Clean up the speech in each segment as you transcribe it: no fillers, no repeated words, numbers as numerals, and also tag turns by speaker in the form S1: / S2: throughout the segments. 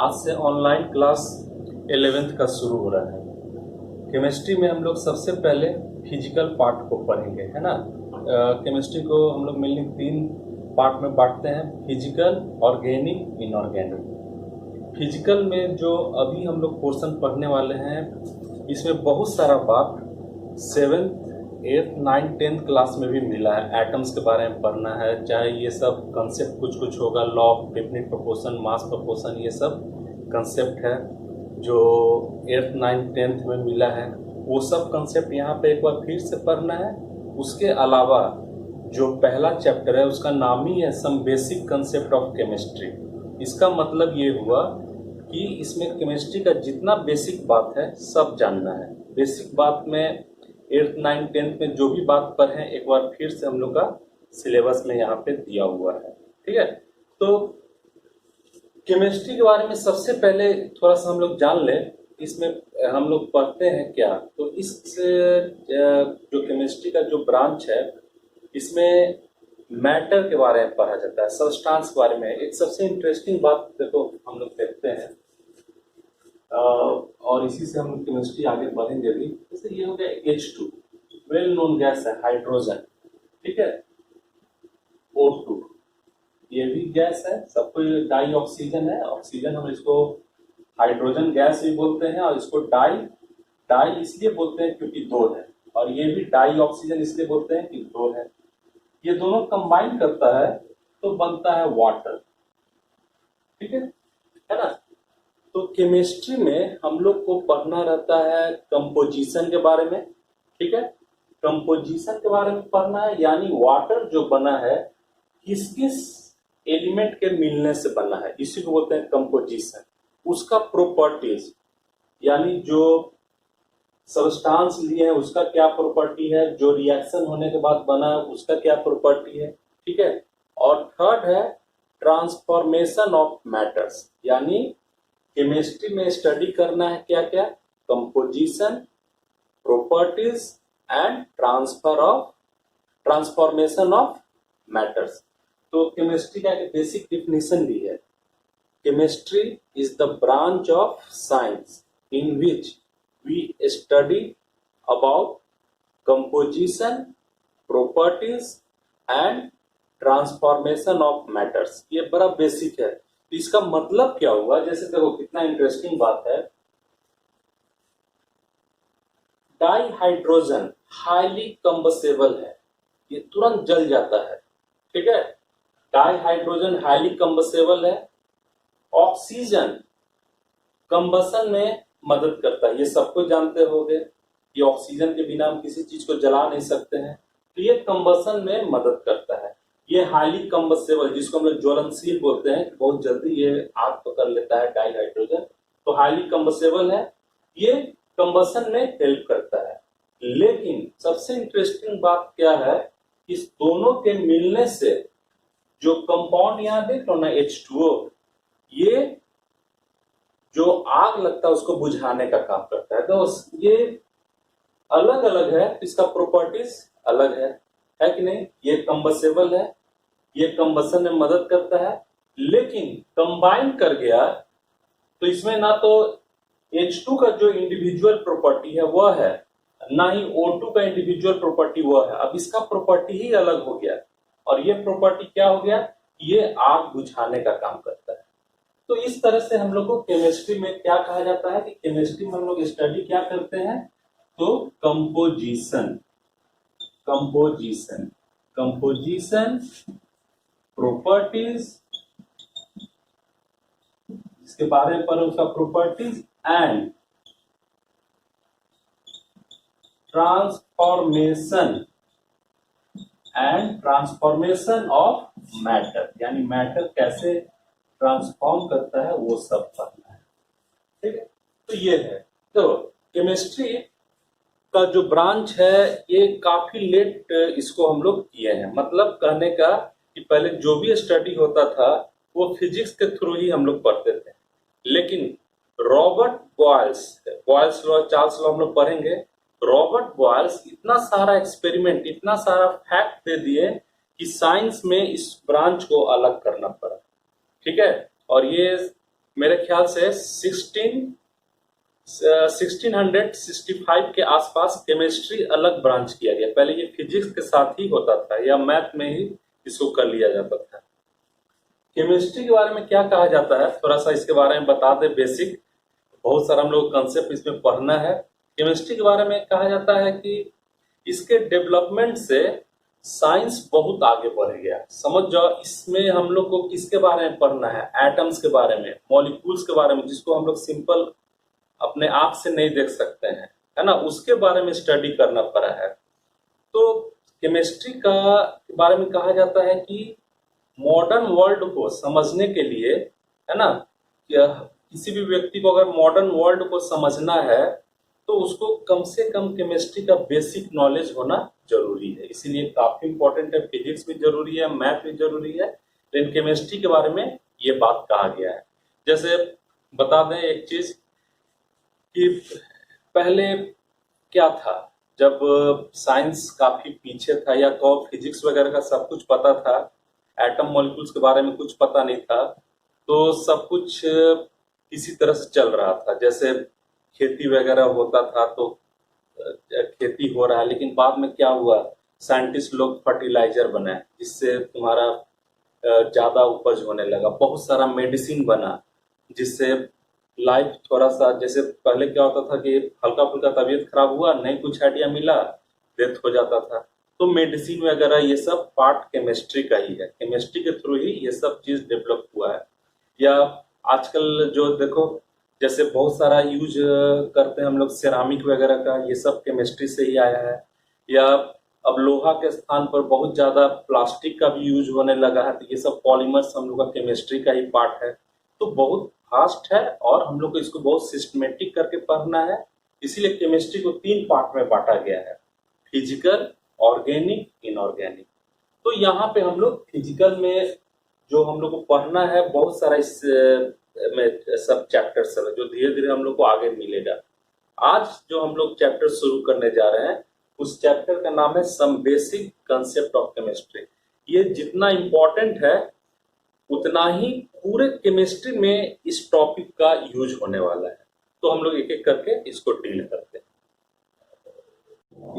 S1: आज से online class 11th का शुरू हो रहा है। केमिस्ट्री में हम लोग सबसे पहले फिजिकल पार्ट को पढ़ेंगे, है ना। केमिस्ट्री को हम लोग मेनली 3 पार्ट में बांटते हैं, फिजिकल, ऑर्गेनिक, इनऑर्गेनिक। फिजिकल में जो अभी हम लोग पोर्शन पढ़ने वाले हैं, इसमें बहुत सारा बात 7th, 8th, 9th, 10th class में भी मिला है। एटम्स के बारे में पढ़ना है, चाहे ये सब कंसेप्ट कुछ होगा, law of definite proportion, mass proportion, ये सब कंसेप्ट है जो 8th, 9th, 10th में मिला है। वो सब कंसेप्ट यहाँ पे एक बार फिर से पढ़ना है। उसके अलावा जो पहला चैप्टर है उसका नाम ही है some basic concept of chemistry. इसका मतलब ये हुआ कि इसमें केमिस्ट्री का जितना बेसिक बात है सब जानना है। बेसिक बात में 8th, 9th, 10th में जो भी बात पर है एक बार फिर से हम लोग का सिलेबस में यहाँ पे दिया हुआ है, ठीक है। तो केमिस्ट्री के बारे में सबसे पहले थोड़ा सा हम लोग जान लें। इसमें हम लोग पढ़ते हैं क्या, तो इस जो केमिस्ट्री का जो ब्रांच है इसमें मैटर के बारे में पढ़ा जाता है, सब्सटेंस के बारे में। एक सबसे इंटरेस्टिंग बात देखो हम लोग देखते हैं और इसी से हम केमिस्ट्री आगे बढ़ेंगे भी। जैसे ये हो गया H2, वेल नोन गैस है, हाइड्रोजन, ठीक है। O2 ये भी गैस है, सबको डाई ऑक्सीजन है। ऑक्सीजन हम इसको हाइड्रोजन गैस भी बोलते हैं, और इसको डाई इसलिए बोलते हैं क्योंकि 2 है, और ये भी डाई ऑक्सीजन इसलिए बोलते हैं कि 2 है। ये दोनों कंबाइन करता है तो बनता है वाटर, ठीक है ना। तो केमिस्ट्री में हम लोग को पढ़ना रहता है कंपोजिशन के बारे में, ठीक है। कंपोजिशन के बारे में पढ़ना है, यानी वाटर जो बना है किस किस एलिमेंट के मिलने से बना है, इसी को बोलते हैं कंपोजिशन। उसका प्रॉपर्टीज, यानी जो सब्सटेंस लिए हैं उसका क्या प्रॉपर्टी है, जो रिएक्शन होने के बाद बना है उसका क्या प्रॉपर्टी है, ठीक है। और थर्ड है ट्रांसफॉर्मेशन ऑफ मैटर्स, यानी केमिस्ट्री में स्टडी करना है क्या क्या, composition, properties and transformation of matters. तो केमिस्ट्री का एक बेसिक डिफिनेशन भी है। Chemistry is the branch of science in which we study about composition, properties and transformation of matters. ये बड़ा बेसिक है। तो इसका मतलब क्या हुआ, जैसे देखो कितना इंटरेस्टिंग बात है। डाई हाइड्रोजन हाईली कंबसेबल है, ये तुरंत जल जाता है, ठीक है। डाई हाइड्रोजन हाईली कंबसेबल है। ऑक्सीजन कंबसन में मदद करता है, ये सबको जानते होंगे। ये ऑक्सीजन के बिना हम किसी चीज को जला नहीं सकते हैं, तो ये कंबसन में मदद करता है। ये हाईली कंबसेबल, जिसको हम लोग ज्वलनशील बोलते हैं, बहुत जल्दी ये आग पकड़ लेता है डाई हाइड्रोजन, तो हाईली कंबसेबल है, ये कंबसन में हेल्प करता है। लेकिन सबसे इंटरेस्टिंग बात क्या है, इस दोनों के मिलने से जो कंपाउंड यहाँ देख लो ना H2O, ये जो आग लगता है उसको बुझाने का काम करता है। तो ये अलग अलग है, इसका प्रॉपर्टीज अलग है कि नहीं। ये कंबसेबल है, ये कंबसन में मदद करता है, लेकिन कंबाइन कर गया तो इसमें ना तो H2 का जो इंडिविजुअल प्रॉपर्टी है वह है, ना ही O2 का इंडिविजुअल प्रॉपर्टी वह है। अब इसका प्रॉपर्टी ही अलग हो गया, और ये प्रॉपर्टी क्या हो गया, ये आग बुझाने का काम करता है। तो इस तरह से हम लोग को केमिस्ट्री में क्या कहा जाता है कि केमिस्ट्री में हम लोग स्टडी क्या करते हैं, तो कंपोजिशन, प्रॉपर्टीज, इसके बारे में पर उसका properties and transformation of matter, यानी मैटर कैसे ट्रांसफॉर्म करता है वो सब पढ़ना है, ठीक है। तो ये है, तो केमिस्ट्री का जो ब्रांच है ये काफी लेट इसको हम लोग किए हैं। मतलब कहने का कि पहले जो भी स्टडी होता था वो फिजिक्स के थ्रू ही हम लोग पढ़ते थे, लेकिन Robert Boyle's law, Charles law हम लोग पढ़ेंगे। रॉबर्ट बॉयल्स इतना सारा एक्सपेरिमेंट, इतना सारा फैक्ट दे दिए कि साइंस में इस ब्रांच को अलग करना पड़ा, ठीक है। और ये मेरे ख्याल से 1665 के आसपास केमिस्ट्री अलग ब्रांच किया गया। पहले ये फिजिक्स के साथ ही होता था या मैथ में ही इसको कर लिया जाता था। केमिस्ट्री के बारे में क्या कहा जाता है, थोड़ा सा इसके बारे में बता दे बेसिक। बहुत सारा हम लोग कंसेप्ट इसमें पढ़ना है। केमिस्ट्री के बारे में कहा जाता है कि इसके डेवलपमेंट से साइंस बहुत आगे बढ़ गया। समझ जाओ, इसमें हम लोग को किसके बारे में पढ़ना है, एटम्स के बारे में, मॉलिक्यूल्स के बारे में, जिसको हम लोग सिंपल अपने आंख से नहीं देख सकते हैं, है ना, उसके बारे में स्टडी करना पड़ा है। तो केमिस्ट्री का के बारे में कहा जाता है कि मॉडर्न वर्ल्ड को समझने के लिए, है ना, किसी भी व्यक्ति को अगर मॉडर्न वर्ल्ड को समझना है तो उसको कम से कम केमिस्ट्री का बेसिक नॉलेज होना जरूरी है। इसीलिए काफी इंपॉर्टेंट है। फिजिक्स भी जरूरी है, मैथ भी जरूरी है, लेकिन केमिस्ट्री के बारे में ये बात कहा गया है। जैसे बता दें एक चीज कि पहले क्या था, जब साइंस काफी पीछे था या तो फिजिक्स वगैरह का सब कुछ पता था, एटम मॉलिक्यूल्स के बारे में कुछ पता नहीं था, तो सब कुछ इसी तरह से चल रहा था। जैसे खेती वगैरह होता था तो खेती हो रहा है, लेकिन बाद में क्या हुआ, साइंटिस्ट लोग फर्टिलाइजर बनाए जिससे तुम्हारा ज्यादा उपज होने लगा। बहुत सारा मेडिसिन बना जिससे लाइफ थोड़ा सा, जैसे पहले क्या होता था कि हल्का फुल्का तबीयत खराब हुआ, नहीं कुछ आइडिया मिला, डेथ हो जाता था। तो मेडिसिन वगैरह ये सब पार्ट केमिस्ट्री का ही है। केमिस्ट्री के थ्रू ही ये सब चीज डेवलप हुआ है। या आजकल जो देखो, जैसे बहुत सारा यूज करते हैं हम लोग सेरामिक वगैरह का, ये सब केमिस्ट्री से ही आया है। या अब लोहा के स्थान पर बहुत ज्यादा प्लास्टिक का भी यूज होने लगा है, तो ये सब पॉलीमर्स हम लोग का केमिस्ट्री का ही पार्ट है। तो बहुत फास्ट है और हम लोग को इसको बहुत सिस्टमेटिक करके पढ़ना है। इसीलिए केमिस्ट्री को 3 पार्ट में बांटा गया है, फिजिकल, ऑर्गेनिक, इनऑर्गेनिक। तो यहाँ पे हम लोग फिजिकल में जो हम लोग को पढ़ना है, बहुत सारा इस में सब चैप्टर सब है जो धीरे धीरे हम लोग को आगे मिलेगा। आज जो हम लोग चैप्टर शुरू करने जा रहे हैं, उस चैप्टर का नाम है some basic concept of chemistry. ये जितना इम्पोर्टेंट है उतना ही पूरे केमिस्ट्री में इस टॉपिक का यूज होने वाला है। तो हम लोग एक एक करके इसको डील करते हैं।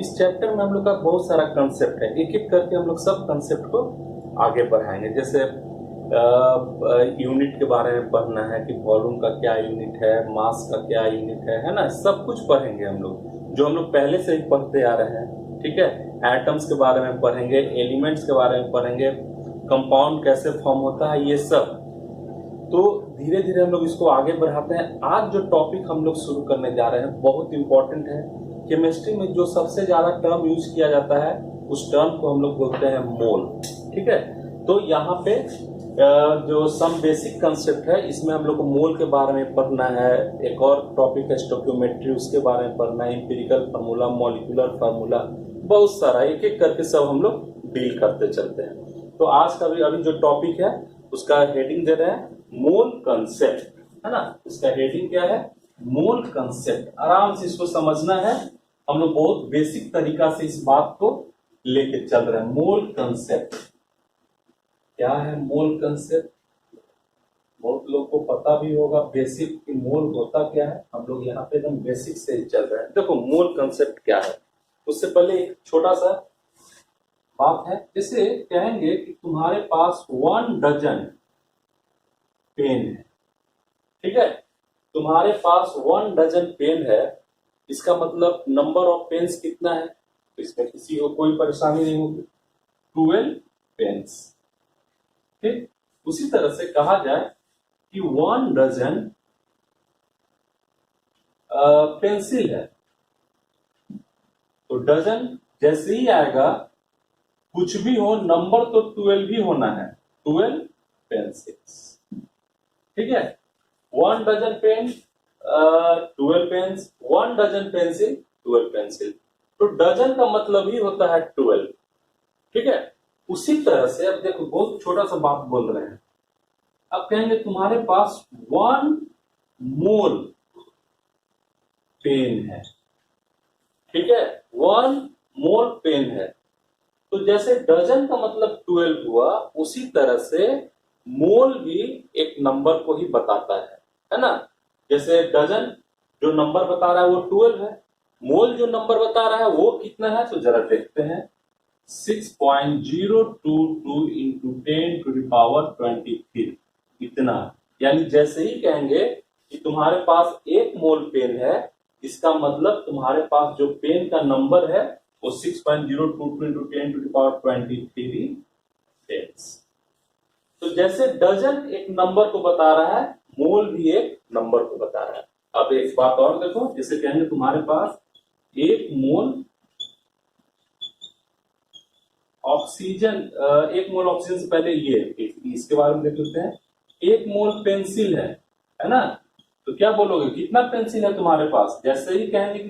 S1: इस चैप्टर में हम लोग का बहुत सारा कंसेप्ट है, एक एक करके हम लोग सब कंसेप्ट को आगे बढ़ाएंगे। जैसे यूनिट के बारे में पढ़ना है कि वॉल्यूम का क्या यूनिट है, मास का क्या यूनिट है ना, सब कुछ पढ़ेंगे हम लोग, जो हम लोग पहले से ही पढ़ते आ रहे हैं। ठीक है, एटम्स के बारे में पढ़ेंगे, एलिमेंट्स के बारे में पढ़ेंगे, कंपाउंड कैसे फॉर्म होता है, ये सब। तो धीरे धीरे हम लोग इसको आगे बढ़ाते हैं। आज जो टॉपिक हम लोग शुरू करने जा रहे हैं बहुत इंपॉर्टेंट है। केमिस्ट्री में जो सबसे ज्यादा टर्म यूज किया जाता है उस टर्म को हम लोग बोलते हैं मोल। ठीक है, तो यहाँ पे जो सम बेसिक कंसेप्ट है, इसमें हम लोग को मोल के बारे में पढ़ना है। एक और टॉपिक है स्टोइकियोमेट्री, उसके बारे में पढ़ना है, एम्पिरिकल फार्मूला, मॉलिक्यूलर फार्मूला, बहुत सारा एक एक करके सब हम लोग डील करते चलते हैं। तो आज का अभी जो टॉपिक है उसका हेडिंग दे रहे हैं मोल कंसेप्ट, है ना। इसका हेडिंग क्या है, मोल कंसेप्ट। आराम से इसको समझना है, हम लोग बहुत बेसिक तरीका से इस बात को लेके चल रहे हैं। मोल कंसेप्ट क्या है, मोल कंसेप्ट बहुत लोग को पता भी होगा बेसिक कि मोल होता क्या है। हम लोग यहाँ पे एकदम बेसिक से ही चल रहे हैं। देखो मोल कंसेप्ट क्या है, उससे पहले एक छोटा सा बात है। जैसे कहेंगे कि तुम्हारे पास 1 डजन पेन है, ठीक है, तुम्हारे पास 1 डजन पेन है, इसका मतलब नंबर ऑफ पेन्स कितना है, तो इसमें किसी को कोई परेशानी नहीं होगी, 12 पेन्स। ठीक, उसी तरह से कहा जाए कि 1 डजन पेंसिल है, तो डजन जैसे ही आएगा कुछ भी हो, नंबर तो 12 ही होना है, 12 पेंसिल्स। ठीक है, 1 dozen pen 12 pens, 1 dozen pencil 12 pencil, तो डजन का मतलब ही होता है 12। ठीक है, उसी तरह से अब देखो बहुत छोटा सा बात बोल रहे हैं। अब कहेंगे तुम्हारे पास 1 मोल पेन है, ठीक है, 1 मोल पेन है, तो जैसे डजन का मतलब 12 हुआ, उसी तरह से मोल भी एक नंबर को ही बताता है। है ना। जैसे डजन जो नंबर बता रहा है वो 12 है, मोल जो नंबर बता रहा है वो कितना है, तो जरा देखते हैं 6.022 इंटू 10 टू द पावर 23 इतना। यानी जैसे ही कहेंगे कि तुम्हारे पास 1 मोल पेन है, इसका मतलब तुम्हारे पास जो पेन का नंबर है वो 6.022 into 10 to the power 23 pens. तो जैसे डजन एक नंबर को बता रहा है, मोल भी एक नंबर को बता रहा है। अब एक बात और देखो, जैसे कहेंगे तुम्हारे पास 1 मोल ऑक्सीजन, 1 मोल ऑक्सीजन से पहले ये इसके बारे में देख लेते हैं। 1 मोल पेंसिल है ना। तो क्या बोलोगे, कितना पेंसिल है तुम्हारे पास? जैसे ही कहेंगे कि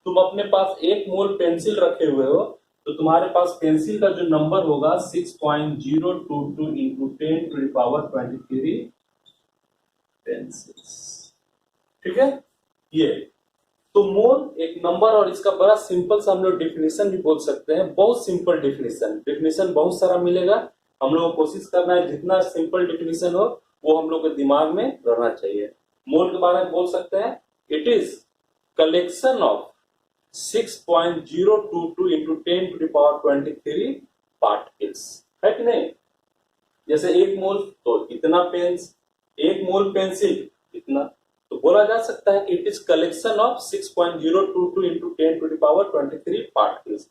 S1: तुम अपने पास 1 मोल पेंसिल रखे हुए हो, तो तुम्हारे पास पेंसिल का जो नंबर होगा 6.022 into 10 to the power 23 pencils. ठीक है, ये तो मोल एक नंबर, और इसका बड़ा सिंपल सा हम लोग डिफिनेशन भी बोल सकते हैं, बहुत सिंपल डिफिनेशन बहुत सारा मिलेगा। हम लोग को कोशिश करना है जितना सिंपल डिफिनेशन हो वो हम लोग के दिमाग में रहना चाहिए। मोल के बारे में बोल सकते हैं, it is collection of 6.022 into 10 to the power 23 particles, है कि नहीं। जैसे 1 मोल तो इतना पेंस, 1 मोल पेंसिल इतना, तो बोला जा सकता है कि it is collection of 6.022 into 10 to the power 23 particles.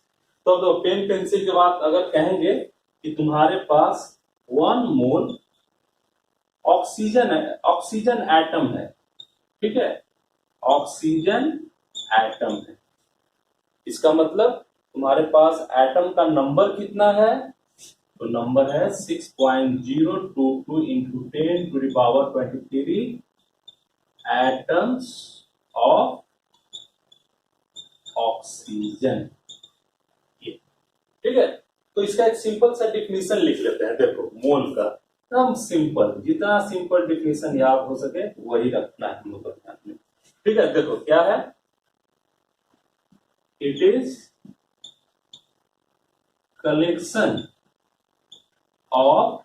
S1: तो पेन पेंसिल के बाद अगर कहेंगे कि तुम्हारे पास 1 मोल ऑक्सीजन है, ऑक्सीजन एटम है, ठीक है, ऑक्सीजन एटम है, इसका मतलब तुम्हारे पास एटम का नंबर कितना है, तो नंबर है 6.022 into 10 to the power 23 atoms of oxygen. ठीक है, तो इसका एक सिंपल सा डिफिनेशन लिख लेते हैं। देखो मोल का एकदम सिंपल, जितना सिंपल डिफिनेशन याद हो सके वही रखना है हम लोग को ध्यान में। ठीक है, देखो क्या है, it is collection of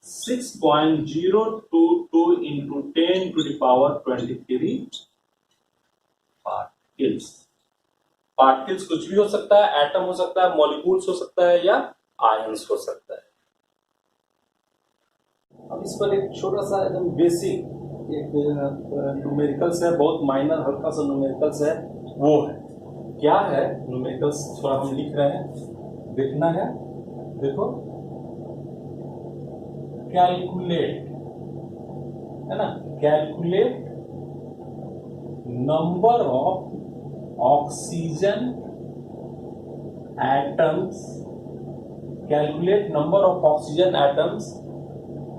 S1: 6.022 into 10 to the power 23 particles. Particles कुछ भी हो सकता है, एटम हो सकता है, मॉलिक्यूल्स हो सकता है, या आयंस हो सकता है। अब इस पर एक छोटा सा एकदम बेसिक एक न्यूमेरिकल्स है, बहुत माइनर हल्का सा न्यूमेरिकल्स है, वो है क्या है न्यूमेरिकल्स, थोड़ा हम लिख रहे हैं, देखना है। देखो कैलकुलेट, है ना, calculate number of oxygen atoms, calculate number of oxygen atoms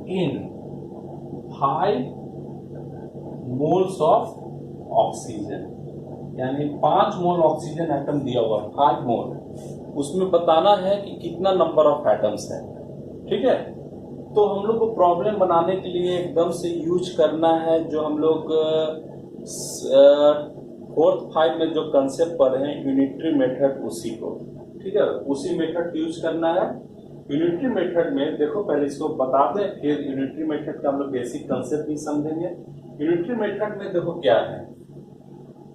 S1: in 5 moles of oxygen. यानी 5 मोल ऑक्सीजन एटम दिया हुआ है, 5 मोल, उसमें बताना है कि कितना नंबर ऑफ एटम्स है। ठीक है, तो हम लोग को प्रॉब्लम बनाने के लिए एकदम से यूज करना है जो हम लोग 4th 5 में जो कंसेप्ट पढ़े हैं, यूनिटरी मेथड, उसी को। ठीक है, उसी मेथड यूज करना है। यूनिटरी मेथड में देखो, पहले इसको बता दें, फिर यूनिटरी मेथड का हम लोग बेसिक कंसेप्ट भी समझेंगे। यूनिटरी मेथड में देखो क्या है,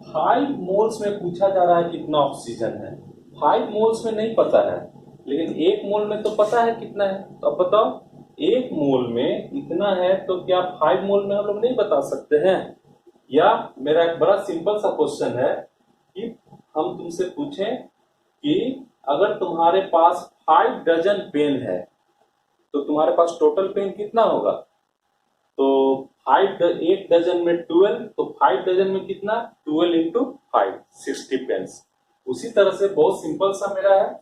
S1: 5 मोल्स में पूछा जा रहा है कितना ऑक्सीजन है। 5 मोल्स में नहीं पता है, लेकिन 1 मोल में तो पता है कितना है। तो अब बताओ 1 मोल में इतना है, तो क्या 5 मोल में हम लोग नहीं बता सकते हैं? या मेरा एक बड़ा सिंपल सा क्वेश्चन है कि हम तुमसे पूछें कि अगर तुम्हारे पास 5 डजन पेन है, तो तुम्हारे पास टोटल पेन कितना होगा? तो 1 डजन में 12, तो 5 डजन में कितना, 12 इंटू 5, 60 पेन्स। उसी तरह से बहुत सिंपल सा मेरा है,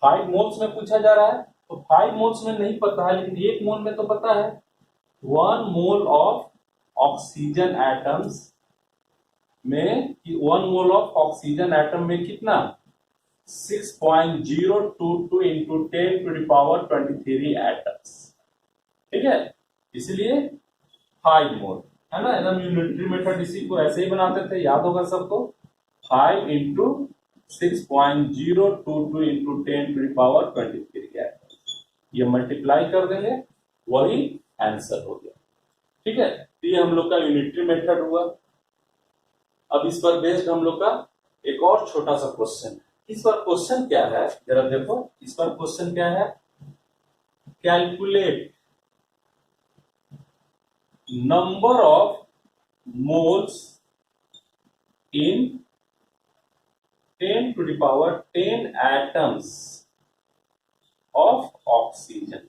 S1: 5 मोल्स में पूछा जा रहा है, तो 5 मोल्स में नहीं पता है, लेकिन 1 मोल में तो पता है। 1 मोल ऑफ ऑक्सीजन एटम्स में, 1 मोल ऑफ ऑक्सीजन एटम में कितना, 6.022 into 10 to the power 23 atoms. ठीक है, इसलिए 5 मोल, है ना। एकदम यूनिटरी मेथड इसी को ऐसे ही बनाते थे, याद होगा सबको। 5 into 6.022 into 10 to the power 23 atoms, ये मल्टीप्लाई कर देंगे, वही आंसर हो गया। ठीक है, तो ये हम लोग का यूनिटरी मेथड हुआ। अब इस पर बेस्ड हम लोग का एक और छोटा सा क्वेश्चन है। इस पर क्वेश्चन क्या है, जरा देखो। इस पर क्वेश्चन क्या है, calculate number of moles in 10 to the power 10 atoms of oxygen.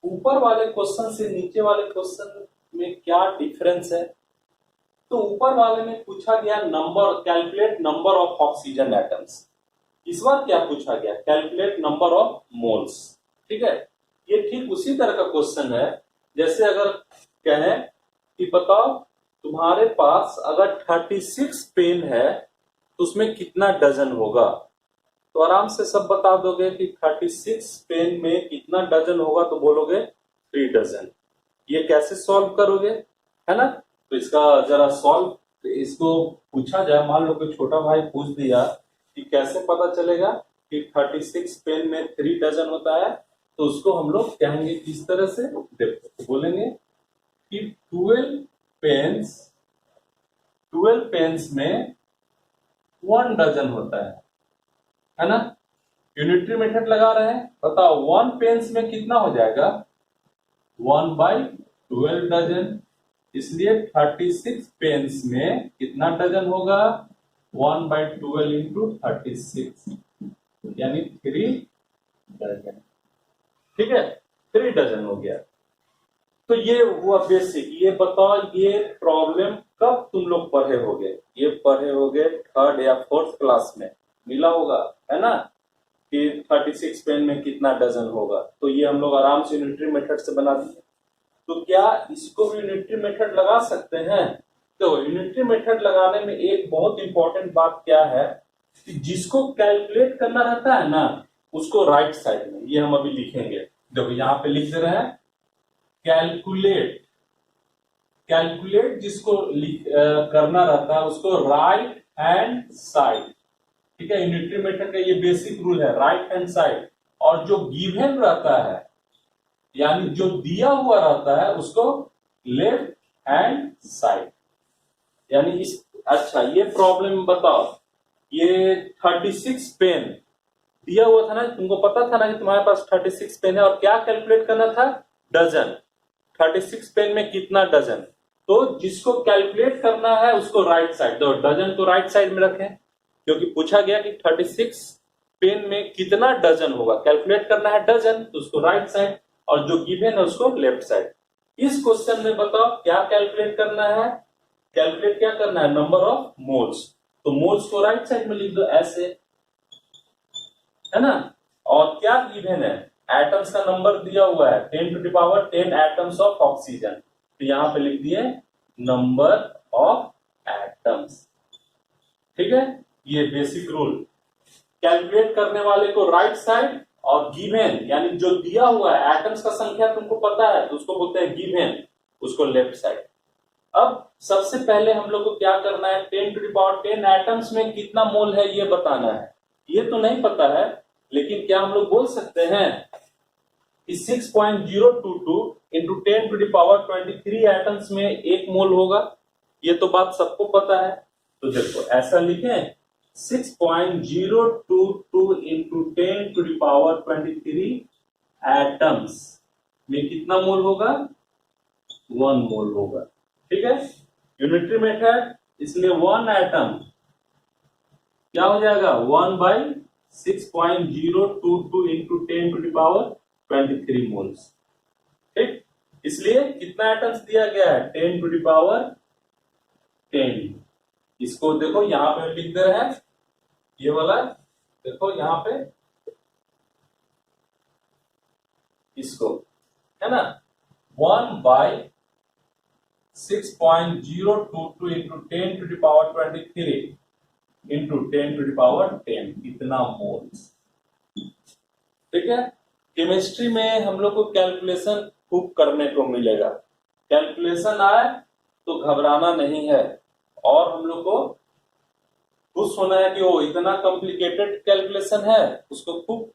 S1: ऊपर वाले क्वेश्चन से नीचे वाले क्वेश्चन में क्या डिफरेंस है? तो ऊपर वाले में पूछा गया number, calculate number of oxygen atoms. इस बार क्या पूछा गया, कैलकुलेट नंबर ऑफ मोल्स। ठीक है, ये ठीक उसी तरह का क्वेश्चन है जैसे अगर कहें कि बताओ तुम्हारे पास अगर 36 पेन है तो उसमें कितना डजन होगा। तो आराम से सब बता दोगे कि 36 पेन में कितना डजन होगा, तो बोलोगे 3 डजन। ये कैसे सॉल्व करोगे, है ना? तो इसका जरा सॉल्व, इसको पूछा जाए, मान लो कि छोटा भाई पूछ दिया कि कैसे पता चलेगा कि 36 पेन में 3 डजन होता है, तो उसको हम लोग कहेंगे किस तरह से, देखो बोलेंगे कि 12 पेन्स में 1 डजन होता है ना? यूनिटरी मेथड लगा रहे हैं, बताओ 1 पेन्स में कितना हो जाएगा, 1/12 डजन। इसलिए 36 पेन्स में कितना डजन होगा, 1/12 इंटू 36 यानी 3 डजन। ठीक है, 3 डजन हो गया। तो ये हुआ बेसिक। ये बताओ ये प्रॉब्लम कब तुम लोग पढ़े होगे, ये पढ़े होगे 3rd या 4th क्लास में मिला होगा, है ना, कि 36 पेन में कितना डजन होगा। तो ये हम लोग आराम से यूनिटरी मेथड से बना दिए। तो क्या इसको भी यूनिटरी मेथड लगा सकते हैं? तो यूनिटरी मेथड लगाने में एक बहुत इंपॉर्टेंट बात क्या है कि जिसको कैलकुलेट करना रहता है ना, उसको राइट साइड में, ये हम अभी लिखेंगे, देखो यहाँ पे लिख दे रहे हैं कैलकुलेट जिसको करना रहता है उसको राइट हैंड साइड। ठीक है, यूनिटरी मेथड का ये बेसिक रूल है, राइट हैंड साइड। और जो गिवन रहता है यानी जो दिया हुआ रहता है उसको लेफ्ट हैंड साइड। यानी इस, अच्छा ये प्रॉब्लम बताओ, ये 36 पेन दिया हुआ था ना, तुमको पता था ना कि तुम्हारे पास 36 पेन है और क्या कैलकुलेट करना था, डजन। 36 पेन में कितना डजन, तो जिसको कैलकुलेट करना है उसको राइट साइड, तो डजन को राइट साइड में रखें क्योंकि पूछा गया कि 36 पेन में कितना डजन होगा, कैलकुलेट करना है डजन, तो उसको राइट साइड, और जो गिवन है उसको लेफ्ट साइड। इस क्वेश्चन में बताओ क्या कैलकुलेट करना है, कैलकुलेट क्या करना है, नंबर ऑफ मोल्स। तो मोल्स को राइट साइड में लिख दो ऐसे, है ना। और क्या गिवन है, एटम्स का नंबर दिया हुआ है 10 to the power 10 atoms of oxygen, तो यहां पे लिख दिए नंबर ऑफ एटम्स। ठीक है, ये बेसिक रूल, कैलकुलेट करने वाले को राइट साइड और गिवन यानी जो दिया हुआ है एटम्स का संख्या तुमको पता है तो उसको बोलते हैं गिवन, उसको लेफ्ट साइड। अब सबसे पहले हम लोग को क्या करना है, 10 to the power 10 एटम्स में कितना मोल है ये बताना है। ये तो नहीं पता है, लेकिन क्या हम लोग बोल सकते हैं कि 6.022 into 10 to the power 23 atoms में 1 मोल होगा। ये तो बात सबको पता है, तो देखो ऐसा लिखें 6.022 into 10 to the power 23 atoms में कितना मोल होगा, 1 मोल होगा। ठीक है, यूनिटरी मेथड, इसलिए 1 एटम क्या हो जाएगा, 1/6.022 into 10 to the power 23 moles. ठीक, इसलिए कितना एटम्स दिया गया है, 10 to the power 10। इसको देखो यहां पे लिख दे रहे हैं, ये वाला देखो यहां पे, इसको, है ना, 1/6.022 into 10 to the power 23 into 10 to the power 10 इतना मोल्स। ठीक है, केमिस्ट्री में हम लोग को कैलकुलेशन खूब करने को मिलेगा। कैलकुलेशन आए तो घबराना नहीं है, और हम लोग को खुश होना है कि वो इतना कॉम्प्लिकेटेड कैलकुलेशन है, उसको खूब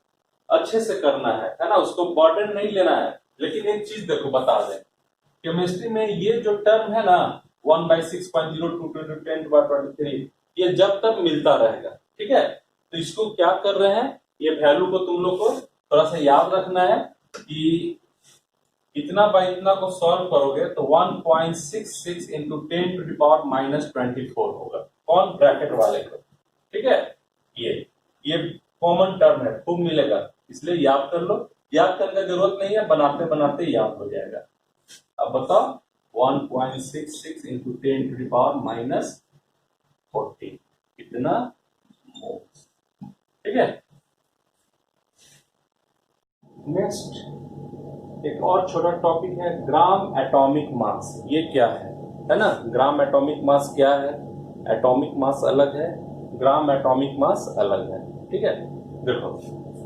S1: अच्छे से करना है ना, उसको बर्डन नहीं लेना है। लेकिन एक चीज देखो बता दें, केमिस्ट्री में ये जो टर्म है ना 1/6.02 × 10⁻23 ये जब तक मिलता रहेगा, ठीक है। तो इसको क्या कर रहे हैं, ये वैल्यू को तुम लोग को थोड़ा सा याद रखना है कि इतना बाय इतना को सॉल्व करोगे तो 1.66 × 10⁻24 होगा, कौन, ब्रैकेट वाले को, ठीक है। ये कॉमन टर्म है, खूब मिलेगा, इसलिए याद कर लो। याद करने की जरूरत नहीं है, बनाते बनाते याद हो जाएगा। अब बताओ 1.66 × 10⁻14 कितना मोल्स, ठीक है। नेक्स्ट एक और छोटा टॉपिक है, ग्राम एटॉमिक मास। ये क्या है ना, ग्राम एटॉमिक मास क्या है, एटॉमिक मास अलग है, ग्राम एटॉमिक मास अलग है, ठीक है। देखो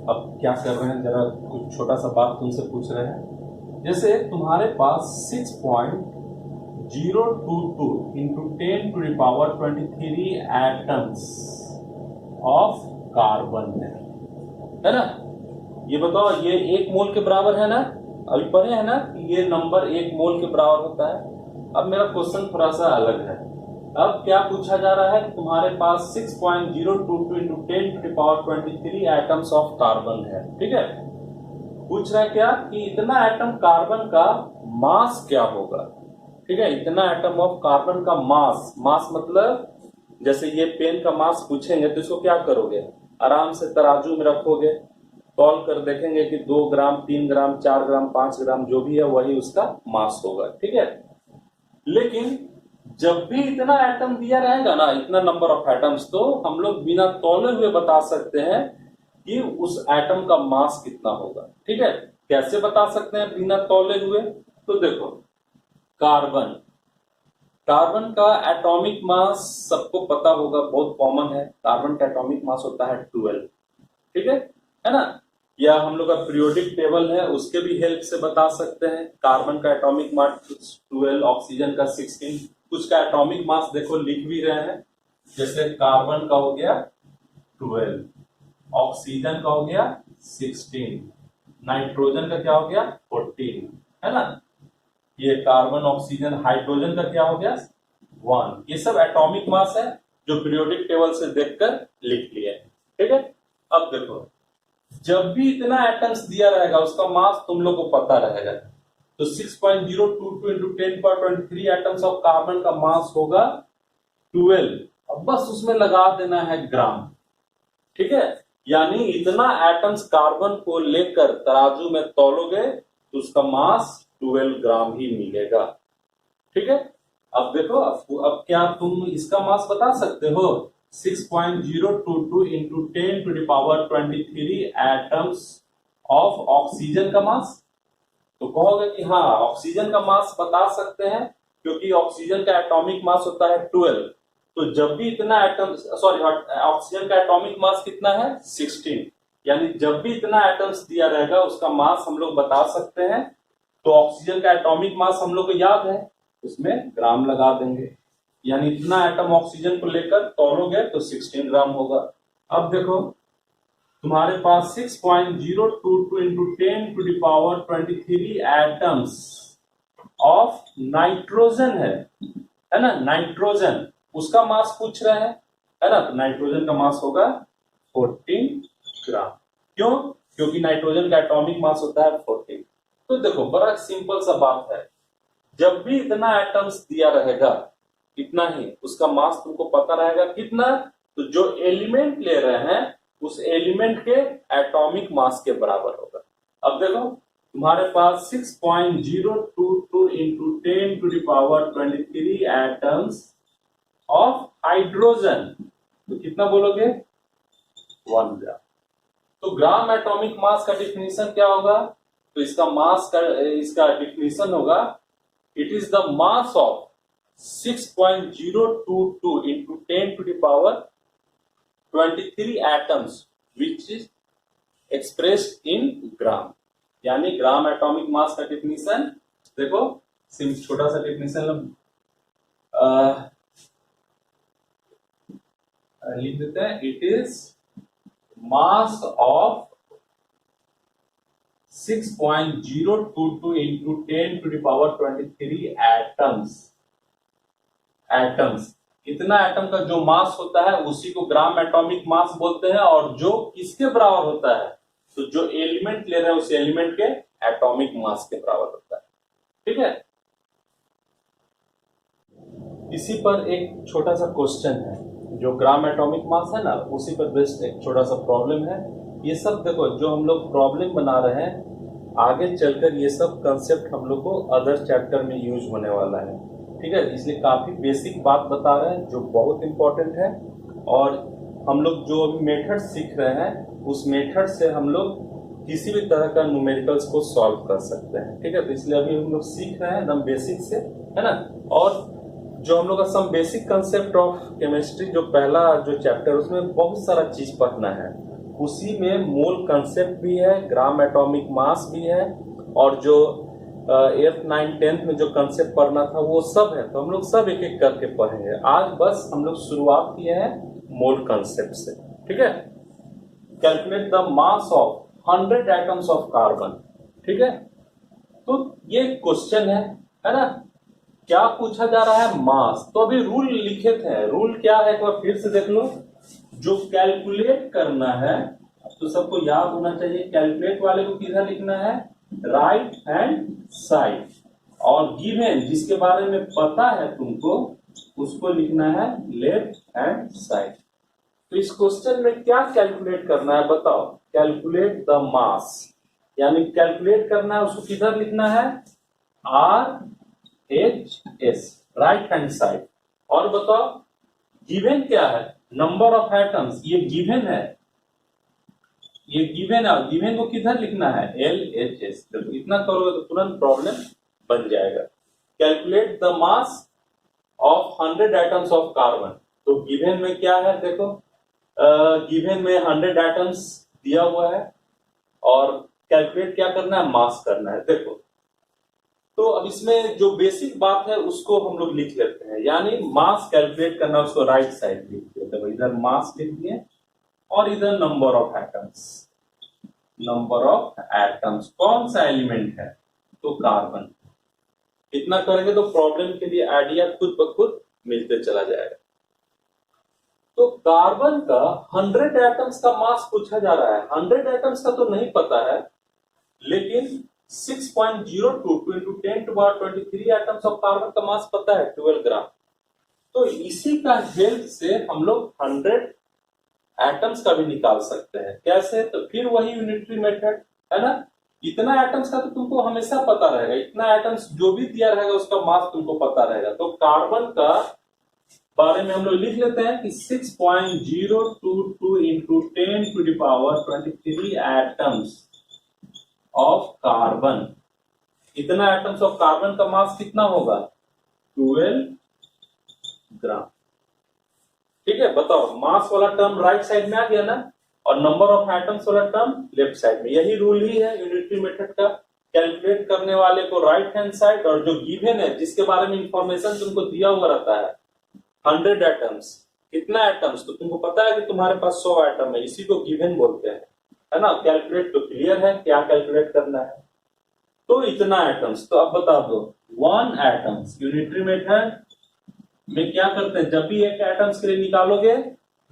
S1: अब क्या कर रहे हैं, जरा कुछ छोटा सा बात तुमसे पूछ रहे हैं। जैसे तुम्हारे पास 6.022 × 10⁻23 एटम्स ऑफ कार्बन है ना। ये बताओ ये 1 मोल के बराबर है ना, अभी पढ़े हैं ना कि ये नंबर 1 मोल के बराबर होता है। अब मेरा क्वेश्चन थोड़ा सा अलग है। अब क्या पूछा जा रहा है, तुम्हारे पास 6.022 × 10⁻23 एटम्स ऑफ कार्बन है, ठीक है। पूछ रहा है क्या कि इतना एटम कार्बन का मास क्या होगा, ठीक है। इतना एटम ऑफ कार्बन का मास, मास मतलब जैसे ये पेन का मास पूछेंगे तो इसको क्या करोगे, आराम से तराजू में रखोगे, तौल कर देखेंगे कि 2 ग्राम 3 ग्राम 4 ग्राम 5 ग्राम जो भी है वही उसका मास होगा, ठीक है। लेकिन जब भी इतना एटम दिया रहेगा ना, इतना नंबर ऑफ एटम्स, तो हम लोग बिना तौले हुए बता सकते हैं कि उस एटम का मास कितना होगा, ठीक है। कैसे बता सकते हैं बिना तौले हुए, तो देखो कार्बन, कार्बन का एटॉमिक मास सबको पता होगा, बहुत कॉमन है, कार्बन का एटॉमिक मास होता है 12, ठीक है ना। या हम लोग का पीरियोडिक टेबल है उसके भी हेल्प से बता सकते हैं। कार्बन का एटॉमिक मास 12, ऑक्सीजन का 16, कुछ का एटॉमिक मास देखो लिख भी रहे हैं, जैसे कार्बन का हो गया 12, ऑक्सीजन का हो गया 16, नाइट्रोजन का क्या हो गया 14, है ना। ये कार्बन ऑक्सीजन हाइड्रोजन का क्या हो गया 1। ये सब एटॉमिक मास है जो पीरियोडिक टेबल से देखकर लिख लिए, ठीक है। अब देखो जब भी इतना एटम्स दिया रहेगा उसका मास तुम लोग को पता रहेगा, तो 6.022 × 10⁻23 एटम्स ऑफ कार्बन का मास होगा 12। अब बस उसमें लगा देना है ग्राम, ठीक है। यानी इतना एटम्स कार्बन को लेकर तराजू में तौलोगे तो उसका मास 12 ग्राम ही मिलेगा, ठीक है। अब देखो अब क्या तुम इसका मास बता सकते हो, 6.022 × 10⁻23 एटम्स ऑफ ऑक्सीजन का मास, तो कहोगे कि हाँ ऑक्सीजन का मास बता सकते हैं क्योंकि ऑक्सीजन का एटॉमिक मास होता है 12। तो जब भी इतना एटम, सॉरी ऑक्सीजन का एटॉमिक मास कितना है 16, यानी जब भी इतना एटम्स दिया रहेगा उसका मास हम लोग बता सकते हैं। तो ऑक्सीजन का एटॉमिक मास हम लोग को याद है, उसमें ग्राम लगा देंगे, यानी इतना एटम ऑक्सीजन को लेकर तौलोगे तो 16 ग्राम होगा। अब देखो तुम्हारे पास 6.022 × 10⁻23 एटम्स ऑफ नाइट्रोजन है ना, नाइट्रोजन उसका मास पूछ रहे हैं, है ना। तो नाइट्रोजन का मास होगा 14 ग्राम, क्यों, क्योंकि नाइट्रोजन का एटॉमिक मास होता है 14। तो देखो बड़ा सिंपल सा बात है, जब भी इतना एटम्स दिया रहेगा इतना ही उसका मास तुमको पता रहेगा कितना, तो जो एलिमेंट ले रहे हैं उस एलिमेंट के एटॉमिक मास के बराबर होगा। अब देखो तुम्हारे पास 6.022 × 10⁻23 एटम्स ऑफ हाइड्रोजन, तो कितना बोलोगे 1 ग्राम। तो ग्राम एटॉमिक मास का डिफिनीशन क्या होगा, तो इसका मास का इसका डिफिनीशन होगा, it is the mass of 6.022 × 10⁻23 atoms which is expressed in gram. यानी ग्राम एटॉमिक मास का डिफिनीशन देखो, छोटा सा डिफिनीशन लिख देते हैं, it is mass of 6.022 into 10 to the power 23 atoms. इतना एटम का जो मास होता है उसी को ग्राम एटॉमिक मास बोलते हैं, और जो किसके बराबर होता है, तो जो एलिमेंट ले रहे हैं उस एलिमेंट के एटॉमिक मास के बराबर होता है। ठीक है, इसी पर एक छोटा सा क्वेश्चन है, जो ग्राम एटॉमिक मास है ना, उसी पर बेस्ड एक छोटा सा प्रॉब्लम है। ये सब देखो जो हम लोग प्रॉब्लम बना रहे हैं, आगे चलकर ये सब कंसेप्ट हम लोग को अदर चैप्टर में यूज होने वाला है। ठीक है, इसलिए काफी बेसिक बात बता रहे हैं जो बहुत इंपॉर्टेंट है, और हम लोग जो अभी मेथड सीख रहे हैं उस मेथड से हम लोग किसी भी तरह का न्यूमेरिकल्स को सॉल्व कर सकते हैं। ठीक है, तो इसलिए अभी हम लोग सीख रहे हैं एकदम बेसिक से, है ना। और जो हम लोग का some basic concept of chemistry जो पहला जो चैप्टर, उसमें बहुत सारा चीज पढ़ना है। उसी में मोल कंसेप्ट भी है, ग्राम एटॉमिक मास भी है, और जो 8th 9th 10th में जो कंसेप्ट पढ़ना था वो सब है। तो हम लोग सब एक एक करके पढ़ेंगे। आज बस हम लोग शुरुआत किए हैं मोल कंसेप्ट से। ठीक है, calculate the mass of 100 atoms of carbon. ठीक है, तो ये क्वेश्चन है ना। क्या पूछा जा रहा है? मास। तो अभी रूल लिखे थे, रूल क्या है एक बार फिर से देख लो। जो कैलकुलेट करना है तो सबको याद होना चाहिए, कैलकुलेट वाले को किधर लिखना है? राइट हैंड साइड, और गिवन जिसके बारे में पता है तुमको उसको लिखना है लेफ्ट हैंड साइड। तो इस क्वेश्चन में क्या कैलकुलेट करना है बताओ? कैलकुलेट द मास, यानी कैलकुलेट करना है उसको किधर लिखना है? RHS, right hand side. और बताओ गिवन क्या है? नंबर ऑफ एटम्स, ये गिवन है, ये गिवन है, गिवन को किधर लिखना है? LHS। देखो इतना करोगे तो तुरंत प्रॉब्लम बन जाएगा। Calculate the mass of 100 atoms of carbon. तो गिवन में क्या है? देखो गिवन में 100 एटम्स दिया हुआ है, और कैलकुलेट क्या करना है? मास करना है। देखो तो अब इसमें जो बेसिक बात है उसको हम लोग लिख लेते हैं, यानी मास कैलकुलेट करना, उसको राइट साइड लिख दिए। देखो इधर मास लिख दिए और इधर number of atoms. Number of atoms कौन सा एलिमेंट है? तो कार्बन। इतना करेंगे तो प्रॉब्लम के लिए आइडिया खुद ब खुद मिलते चला जाएगा। तो कार्बन का 100 एटम्स का मास पूछा जा रहा है। 100 एटम्स का तो नहीं पता है, लेकिन 6.022 into 10 to power 23 atoms of carbon का मास पता है 12 ग्राम। तो इसी का हेल्प से हम लोग 100 एटम्स का भी निकाल सकते हैं। कैसे? तो फिर वही यूनिटरी मेथड, है ना। इतना एटम्स का तो तुमको हमेशा पता रहेगा, इतना एटम्स जो भी दिया रहेगा उसका मास तुमको पता रहेगा। तो कार्बन का बारे में हम लोग लिख लेते हैं कि 6.022 into 10 to the power 23 atoms of carbon. इतना एटम्स ऑफ कार्बन का मास कितना होगा? 12 ग्राम। ठीक है, बताओ मास वाला टर्म राइट साइड में आ गया ना, और नंबर ऑफ एटम्स वाला टर्म लेफ्ट साइड में। यही रूल ही है यूनिटरी मेथड का, कैलकुलेट करने वाले को राइट हैंड साइड, और जो गिवन है जिसके बारे में इंफॉर्मेशन तुमको दिया हुआ रहता है 100 एटम्स। कितना एटम्स? तो तुमको पता है कि तुम्हारे पास 100 एटम है, इसी को गिवन बोलते हैं, है ना। कैलकुलेट तो क्लियर है क्या कैलकुलेट करना है। तो इतना एटम्स। तो अब बता दो 1 एटम्स। यूनिटरी मेथड में क्या करते हैं? जब भी एक एटम्स के लिए निकालोगे,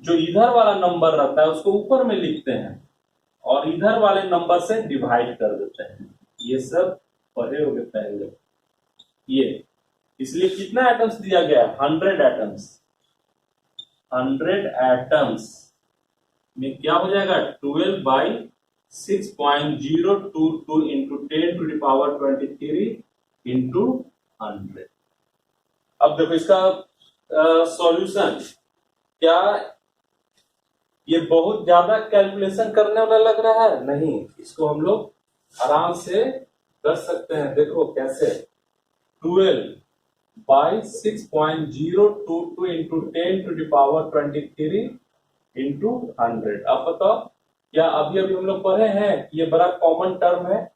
S1: जो इधर वाला नंबर रहता है उसको ऊपर में लिखते हैं, और इधर वाले नंबर से डिवाइड कर देते हैं। ये सब पढ़े होंगे पहले ये। इसलिए कितना एटम्स दिया गया है? 100 एटम्स। 100 एटम्स में क्या हो जाएगा? 12 by 6.022 into 10 to the power 23 into 100। अब देखो इसका सॉल्यूशन क्या, ये बहुत ज्यादा कैलकुलेशन करने वाला लग रहा है? नहीं, इसको हम लोग आराम से कर सकते हैं। देखो कैसे? 12 by 6.022 into 10 to the power 23 into 100। अब बताओ, क्या अभी अभी हम लोग पढ़े हैं? ये बड़ा कॉमन टर्म है,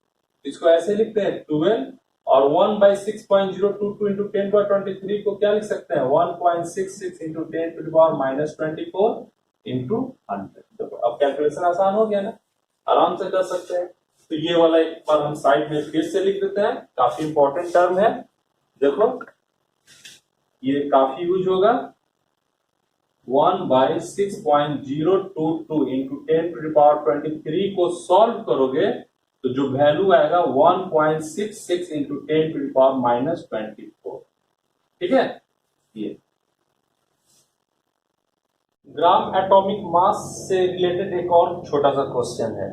S1: इसको ऐसे लिखते हैं 12, और 1 by 6.022 into 10 by 23 को क्या लिख सकते हैं? 1.66 into 10 to the power -24 into 100। देखो अब कैलकुलेशन आसान हो गया ना, आराम से कर सकते हैं। तो ये वाला एक बार हम साइड में फिर से लिख देते हैं, काफी इंपॉर्टेंट टर्म है। देखो ये काफी यूज होगा। 1/6.022 इंटू 10⁻23 को सॉल्व करोगे तो जो वैल्यू आएगा 1.66 इंटू 10⁻24। ठीक है। ये ग्राम एटॉमिक मास से रिलेटेड एक और छोटा सा क्वेश्चन है।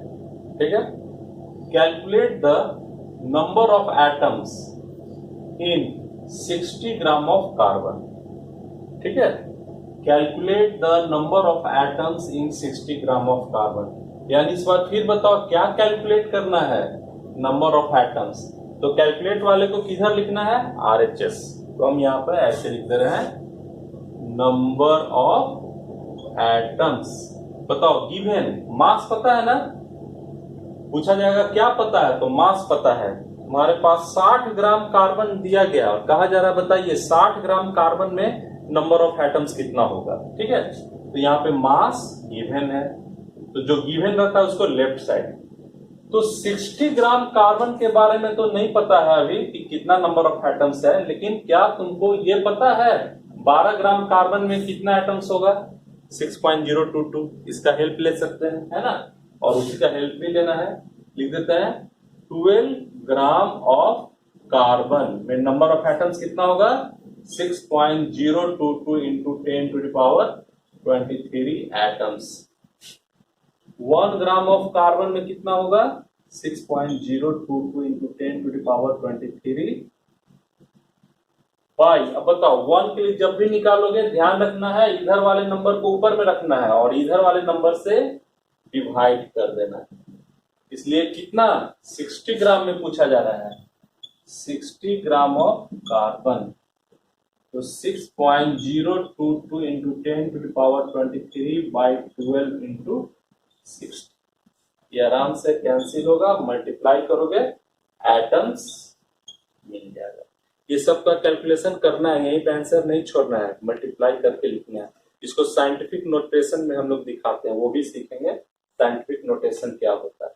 S1: ठीक है। Calculate the number of atoms in 60 gram of carbon. ठीक है। Calculate the number of atoms in 60 gram of carbon. यानी इस बार फिर बताओ क्या कैलकुलेट करना है, नंबर ऑफ एटम्स। तो कैलकुलेट वाले को किधर लिखना है, RHS। तो हम यहाँ पर ऐसे लिख दे रहे हैं नंबर ऑफ एटम्स। बताओ गिवन मास पता है ना, पूछा जाएगा क्या पता है, तो मास पता है। हमारे पास 60 ग्राम कार्बन दिया गया और कहा जा रहा है बताइए 60 ग्राम कार्बन में नंबर ऑफ एटम्स कितना होगा। ठीक है। तो यहाँ पे मास गिवन है, तो जो गिवन रहता है उसको लेफ्ट साइड। तो 60 ग्राम कार्बन के बारे में तो नहीं पता है अभी कि कितना नंबर ऑफ एटम्स है, लेकिन क्या तुमको ये पता है 12 ग्राम कार्बन में कितना एटम्स होगा, 6.022। इसका हेल्प ले सकते हैं, है ना, और उसी का हेल्प भी लेना है। लिख देते हैं 12 ग्राम ऑफ कार्बन में नंबर ऑफ एटम्स कितना होगा, 6.022 into 10⁻23 atoms. 1 gram of carbon में कितना होगा, 6.022 इंटू 10⁻23 बाई। अब बताओ 1 के लिए जब भी निकालोगे ध्यान रखना है इधर वाले नंबर को ऊपर में रखना है और इधर वाले नंबर से डिवाइड कर देना है। इसलिए कितना 60 ग्राम में पूछा जा रहा है, 60 ग्राम ऑफ कार्बन। तो 6.022 इंटू 10⁻23 बाई 12 इंटू 60। ये आराम से कैंसिल होगा, मल्टीप्लाई करोगे एटम्स मिल जाएगा। ये सब का कैलकुलेशन करना है, यहीं पे आंसर नहीं छोड़ना है, मल्टीप्लाई करके लिखना है। इसको साइंटिफिक नोटेशन में हम लोग दिखाते हैं, वो भी सीखेंगे साइंटिफिक नोटेशन क्या होता है।